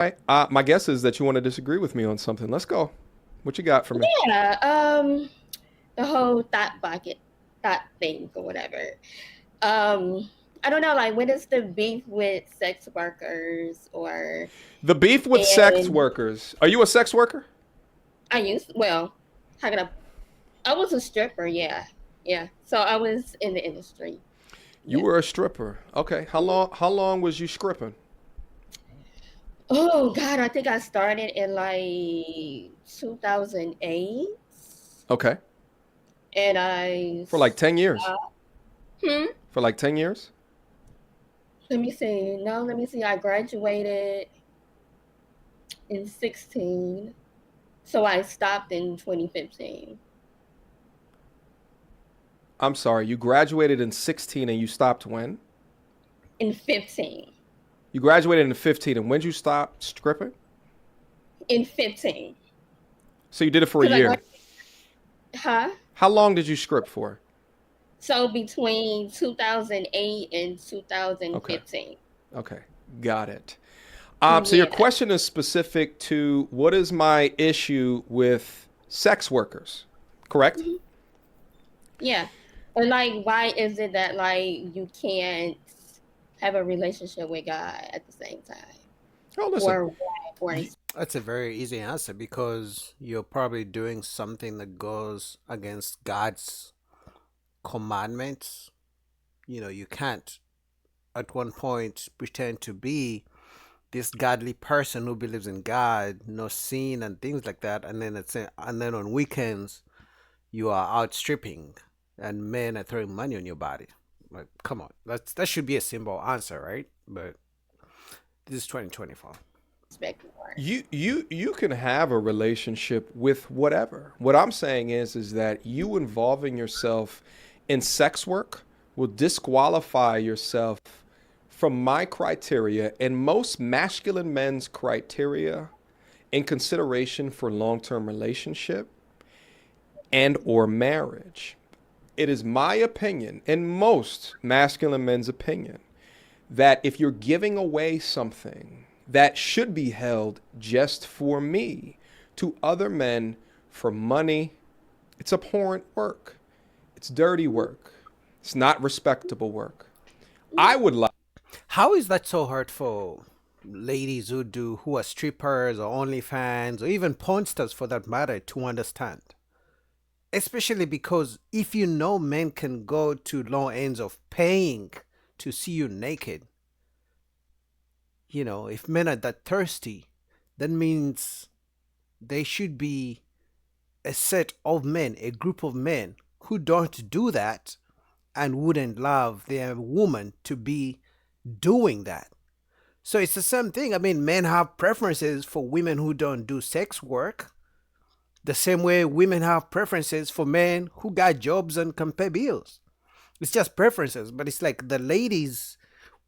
Right. My guess is that you want to disagree with me on something. Let's go. What you got for me? Yeah, the whole thought bucket, thought thing or whatever. Um, I don't know, like, what is the beef with sex workers or The beef with sex and workers. Are you a sex worker? well, how can I was a stripper, yeah. Yeah. So I was in the industry. You Yeah. were a stripper. Okay. How Mhm. long? How long was you stripping? Oh God, I think I started in like 2008, Okay. and I For like 10 years. stopped. Hmm? For like 10 years. Let me see. No, let me see. I graduated in 16, so I stopped in 2015. I'm sorry. You graduated in 16 and you stopped when? In 15. You graduated in 15 and when did you stop stripping? In 15. So you did it for a Because I year. graduated, huh? How long did you strip for? So between 2008 and Okay. 2015. Okay. Got it. So your Yeah. question is specific to what is my issue with sex workers, correct? Mhm. Yeah. And like, why is it that like you can't have a relationship with God at the same time? Oh, listen. Or why? Or y- That's a very easy answer because you're probably doing something that goes against God's commandments. You can't at one point pretend to be this godly person who believes in God, no sin and things like that, and then on weekends you are out stripping and men are throwing money on your body. Like, come on, that should be a simple answer, right? But this is 2024. respect more. you can have a relationship with whatever. What I'm saying is that you involving yourself in sex work will disqualify yourself from my criteria and most masculine men's criteria in consideration for long-term relationship and or marriage. It is my opinion and most masculine men's opinion that if you're giving away something that should be held just for me to other men for money, it's abhorrent work. It's dirty work. It's not respectable work. I would like How is that so hurtful? Ladies who are strippers or OnlyFans or even porn stars for that matter to understand. Especially because if you know men can go to long ends of paying to see you naked, if men are that thirsty, that means they should be a set of men, a group of men who don't do that and wouldn't love their woman to be doing that. So it's the same thing. I mean, men have preferences for women who don't do sex work, the same way women have preferences for men who got jobs and can pay bills. It's just preferences, but it's like the ladies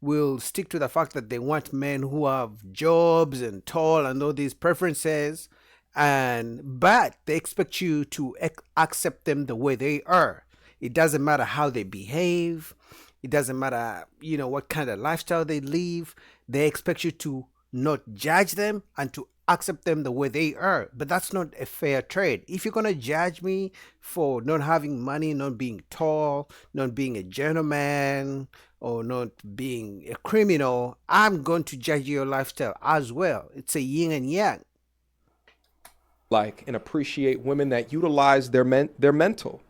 will stick to the fact that they want men who have jobs and tall and all these preferences, and but they expect you to accept them the way they are. It doesn't matter how they behave. It doesn't matter, what kind of lifestyle they live. They expect you to not judge them and to accept them the way they are. But that's not a fair trade. If you're gonna judge me for not having money, not being tall, not being a gentleman, or not being a criminal, I'm going to judge your lifestyle as well. It's a yin and yang. and appreciate women that utilize their mental,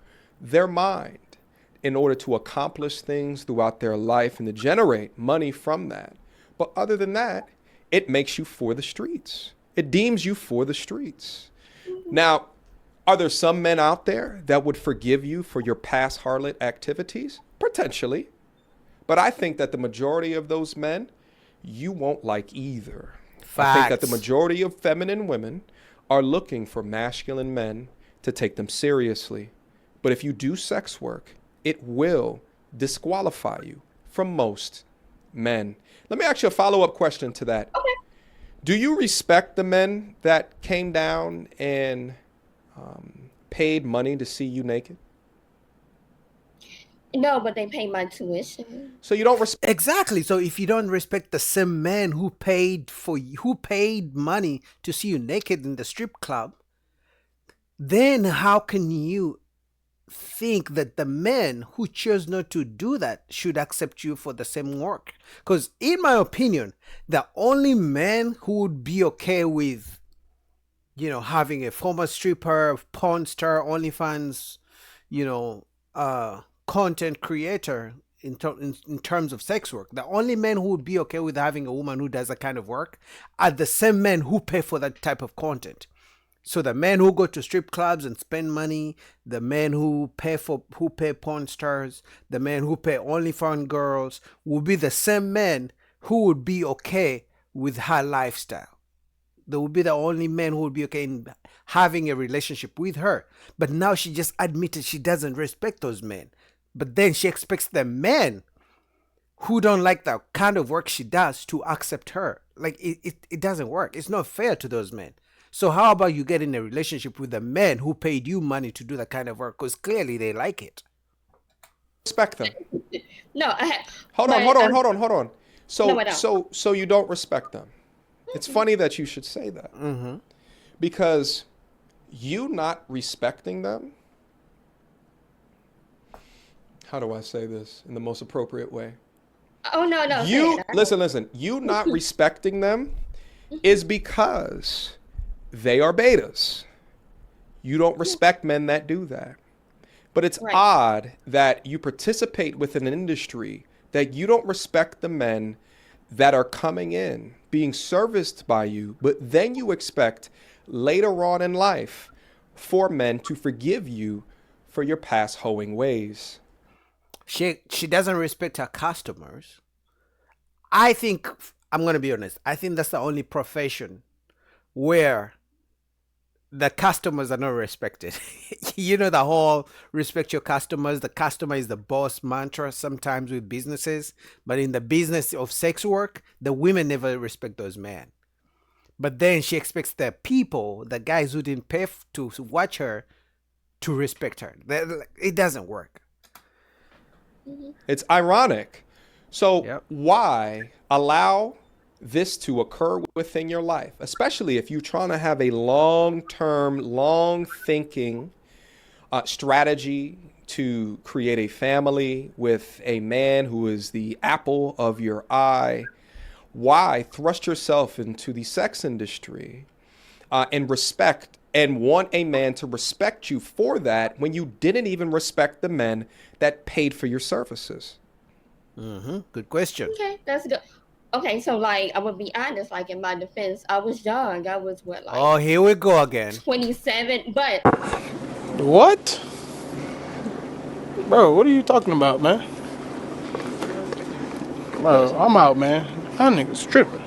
their mind in order to accomplish things throughout their life and to generate money from that. But other than that, it makes you for the streets. It deems you for the streets. Now, are there some men out there that would forgive you for your past harlot activities? Potentially. But I think that the majority of those men you won't like either. I think that the Facts. majority of feminine women are looking for masculine men to take them seriously. But if you do sex work, it will disqualify you from most men. Let me ask you a follow up question to that. Okay. Do you respect the men that came down and paid money to see you naked? No, but they pay my tuition. So you don't respect. Exactly. So if you don't respect the same man who paid money to see you naked in the strip club, then how can you think that the men who chose not to do that should accept you for the same work? Because in my opinion, the only man who would be okay with, having a former stripper, porn star, OnlyFans, you know, content creator in terms of sex work, the only men who would be okay with having a woman who does that kind of work are the same men who pay for that type of content. So the men who go to strip clubs and spend money, the men who pay porn stars, the men who pay OnlyFans girls will be the same men who would be okay with her lifestyle. They would be the only men who would be okay in having a relationship with her. But now she just admitted she doesn't respect those men. But then she expects the men who don't like the kind of work she does to accept her. Like it doesn't work. It's not fair to those men. So how about you get in a relationship with the men who paid you money to do that kind of work? Because clearly they like it. Them. No, Hold on, but hold on, hold on, hold on. no, So I don't. so you don't respect them. It's funny that you should say that because you not respecting them. How do I say this in the most appropriate way? Oh no, no, say You it. listen. You not respecting them is because they are betas. You don't respect men that do that. But it's Right. odd that you participate within an industry that you don't respect the men that are coming in, being serviced by you, but then you expect later on in life for men to forgive you for your past hoeing ways. She doesn't respect her customers. I think I'm gonna be honest. I think that's the only profession where the customers are not respected. The whole respect your customers. The customer is the boss mantra sometimes with businesses, but in the business of sex work, the women never respect those men. But then she expects the people, the guys who didn't pay to watch her, to respect her. It doesn't work. It's ironic. So, Yep. why allow this to occur within your life, especially if you're trying to have a long term, long thinking strategy to create a family with a man who is the apple of your eye? Why thrust yourself into the sex industry and respect and want a man to respect you for that when you didn't even respect the men that paid for your services? Good question. Okay, that's good. Okay, so like I would be honest, like in my defense, I was young. I was what, like Oh, here we go again. 27, but What? Bro, what are you talking about, man? Bro, I'm out, man. That nigga's tripping.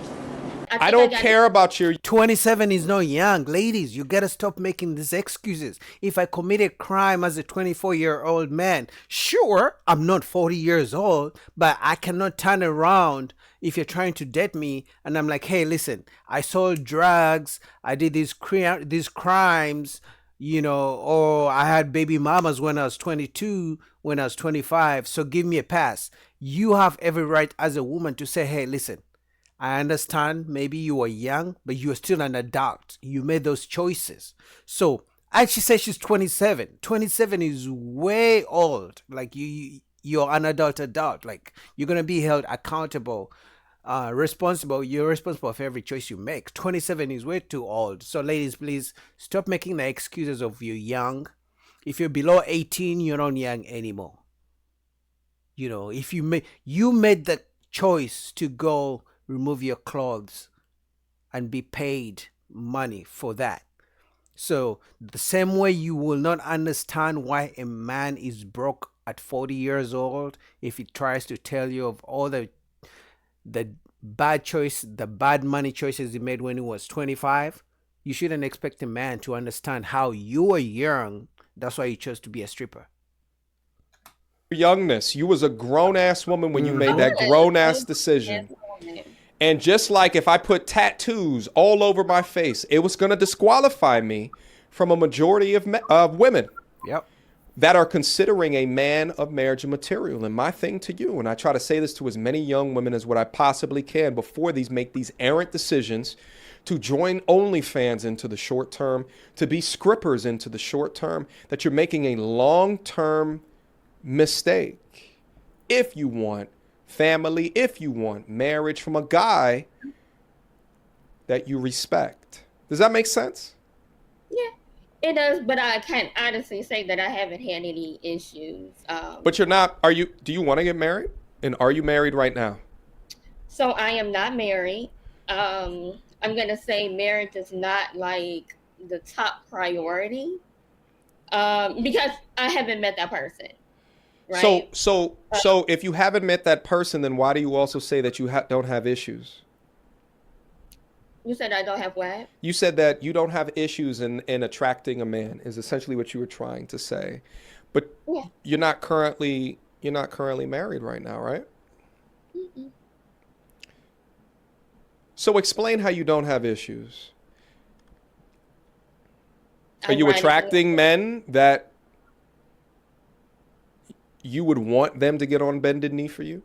I I think I don't got care about your 27 is not young. Ladies, you gotta stop making these excuses. If I commit a crime as a 24-year-old man, sure, I'm not 40 years old, but I cannot turn around if you're trying to date me and I'm like, hey, listen, I sold drugs, I did these crimes, or I had baby mamas when I was 22, when I was 25, so give me a pass. You have every right as a woman to say, hey, listen, I understand maybe you were young, but you're still an adult. You made those choices. So, and she says she's 27. 27 is way old. Like you're an adult. Like you're gonna be held accountable, responsible. You're responsible for every choice you make. 27 is way too old. So, ladies, please stop making the excuses of you're young. If you're below 18, you're not young anymore. If you made the choice to go remove your clothes and be paid money for that. So the same way you will not understand why a man is broke at 40 years old if he tries to tell you of all the the bad money choices he made when he was 25, you shouldn't expect a man to understand how you were young. That's why you chose to be a stripper. youngness. You was a grown ass woman when you I made was. that grown I ass was decision. yes, And just like if I put tattoos all over my face, it was going to disqualify me from a majority of women. Yep. that are considering a man of marriage material. And my thing to you, and I try to say this to as many young women as what I possibly can before these make these errant decisions to join OnlyFans into the short term, to be scrippers into the short term, that you're making a long term mistake. If you want family, if you want marriage from a guy that you respect. Does that make sense? Yeah, it does, but I can't honestly say that I haven't had any issues. But you're not, are you, do you want to get married? And are you married right now? So I am not married. I'm gonna say marriage is not like the top priority, because I haven't met that person, So, right? so, Uh, so if you haven't met that person, then why do you also say that you don't have issues? you said I don't have what? You said that you don't have issues in attracting a man is essentially what you were trying to say. But Yeah. you're not currently married right now, right? Mm-mm. So explain how you don't have issues. Are you Ironically, attracting men that you would want them to get on bended knee for you?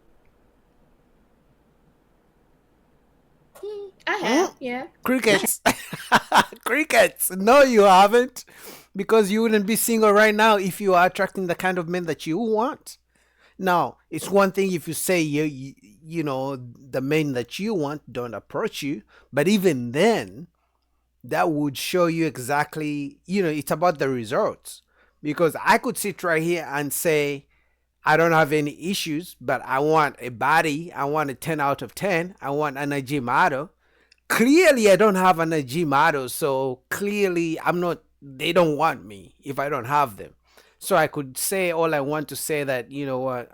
I Hmm? have, yeah. Crickets. Crickets. No, you haven't. Because you wouldn't be single right now if you are attracting the kind of men that you want. Now, it's one thing if you say the men that you want don't approach you, but even then, that would show you exactly, it's about the results. Because I could sit right here and say, I don't have any issues, but I want a body. I want a 10 out of 10. I want an Ajimado. Clearly, I don't have an Ajimado, so clearly, they don't want me if I don't have them. So I could say all I want to say that, you know what,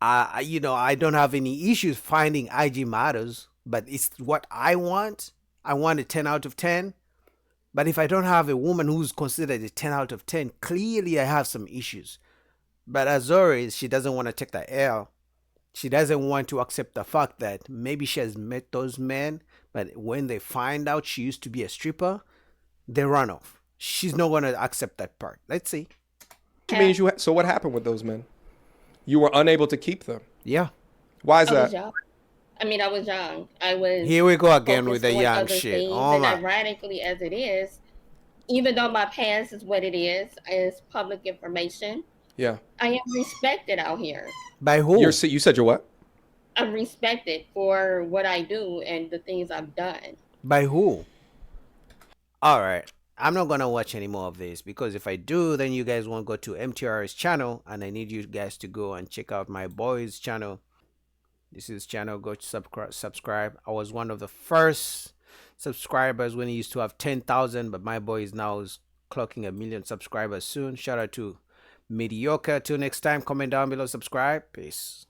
I don't have any issues finding Ajimados, but it's what I want. I want a 10 out of 10. But if I don't have a woman who's considered a 10 out of 10, clearly I have some issues. But Azores, she doesn't want to take the L. She doesn't want to accept the fact that maybe she has met those men, but when they find out she used to be a stripper, they run off. She's not going to accept that part. Let's see. Which means so what happened with those men? You were unable to keep them. Yeah. Why is I was that? young. I mean, I was young. I was Here we go again with focused the on young other shit. things, Oh and my. ironically, as it even though my past is what it is public information. Yeah. I am respected out here. By You who? said you're what? I'm respected for what I do and the things I've done. By who? All right. I'm not going to watch any more of this because if I do, then you guys won't go to MTR's channel and I need you guys to go and check out my boy's channel. This is his channel. Go subscribe. I was one of the first subscribers when he used to have 10,000, but my boy is now clocking 1 million subscribers soon. Shout out to Mediocre. Till next time, comment down below, subscribe. Peace.